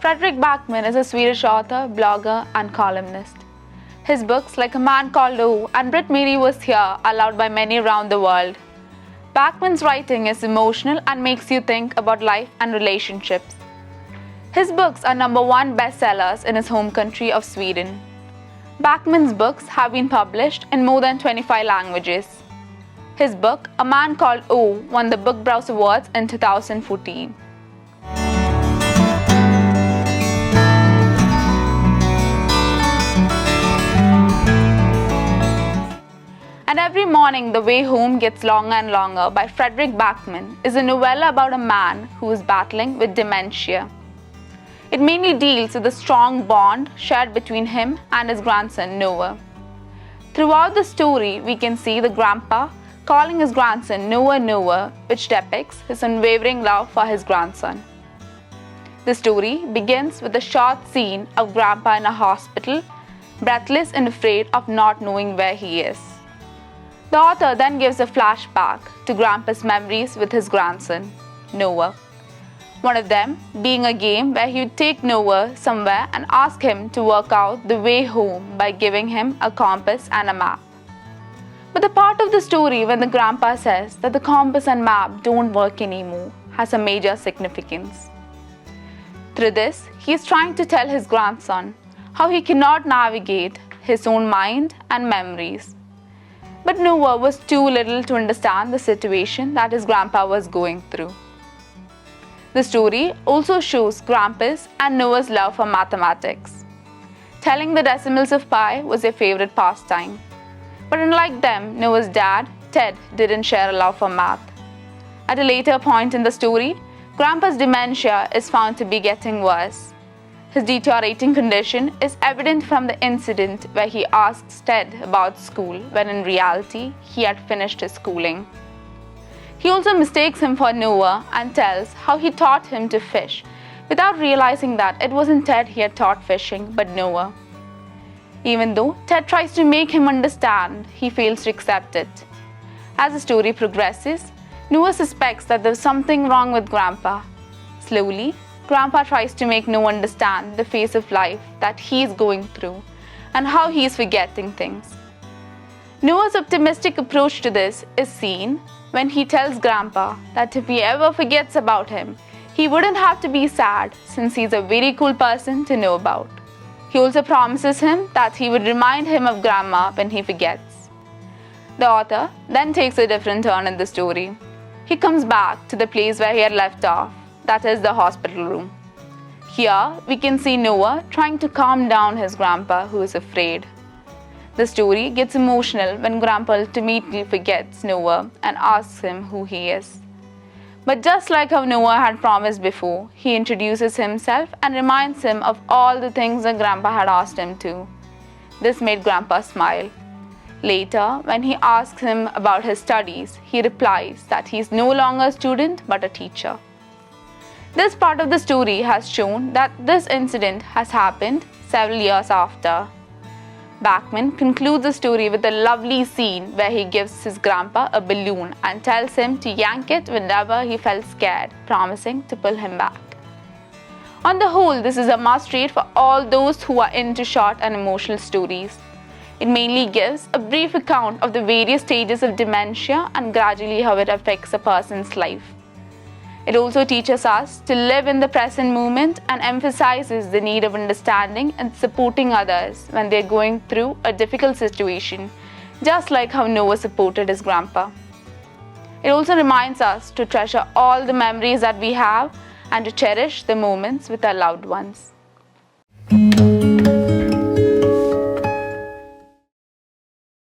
Fredrik Backman is a Swedish author, blogger, and columnist. His books, like A Man Called O and Brit Mary Was Here, are loved by many around the world. Backman's writing is emotional and makes you think about life and relationships. His books are #1 bestsellers in his home country of Sweden. Backman's books have been published in more than 25 languages. His book, A Man Called O, won the Book Browse Awards in 2014. And Every Morning, The Way Home Gets Longer and Longer by Fredrik Backman is a novella about a man who is battling with dementia. It mainly deals with the strong bond shared between him and his grandson Noah. Throughout the story, we can see the grandpa calling his grandson Noah, which depicts his unwavering love for his grandson. The story begins with a short scene of grandpa in a hospital, breathless and afraid of not knowing where he is. The author then gives a flashback to grandpa's memories with his grandson, Noah. One of them being a game where he would take Noah somewhere and ask him to work out the way home by giving him a compass and a map. But the part of the story when the grandpa says that the compass and map don't work anymore has a major significance. Through this, he is trying to tell his grandson how he cannot navigate his own mind and memories. But Noah was too little to understand the situation that his grandpa was going through. The story also shows Grandpa's and Noah's love for mathematics. Telling the decimals of pi was their favorite pastime. But unlike them, Noah's dad, Ted, didn't share a love for math. At a later point in the story, Grandpa's dementia is found to be getting worse. His deteriorating condition is evident from the incident where he asks Ted about school when in reality he had finished his schooling. He also mistakes him for Noah and tells how he taught him to fish, without realizing that it wasn't Ted he had taught fishing, but Noah. Even though Ted tries to make him understand, he fails to accept it. As the story progresses, Noah suspects that there's something wrong with Grandpa. Slowly, Grandpa tries to make Noah understand the phase of life that he's going through and how he's forgetting things. Noah's optimistic approach to this is seen when he tells Grandpa that if he ever forgets about him, he wouldn't have to be sad since he's a very cool person to know about. He also promises him that he would remind him of Grandma when he forgets. The author then takes a different turn in the story. He comes back to the place where he had left off, that is the hospital room. Here we can see Noah trying to calm down his grandpa who is afraid. The story gets emotional when Grandpa ultimately forgets Noah and asks him who he is. But just like how Noah had promised before, he introduces himself and reminds him of all the things that Grandpa had asked him to. This made Grandpa smile. Later, when he asks him about his studies, he replies that he is no longer a student but a teacher. This part of the story has shown that this incident has happened several years after. Backman concludes the story with a lovely scene where he gives his grandpa a balloon and tells him to yank it whenever he felt scared, promising to pull him back. On the whole, this is a must-read for all those who are into short and emotional stories. It mainly gives a brief account of the various stages of dementia and gradually how it affects a person's life. It also teaches us to live in the present moment and emphasizes the need of understanding and supporting others when they're going through a difficult situation, just like how Noah supported his grandpa. It also reminds us to treasure all the memories that we have and to cherish the moments with our loved ones.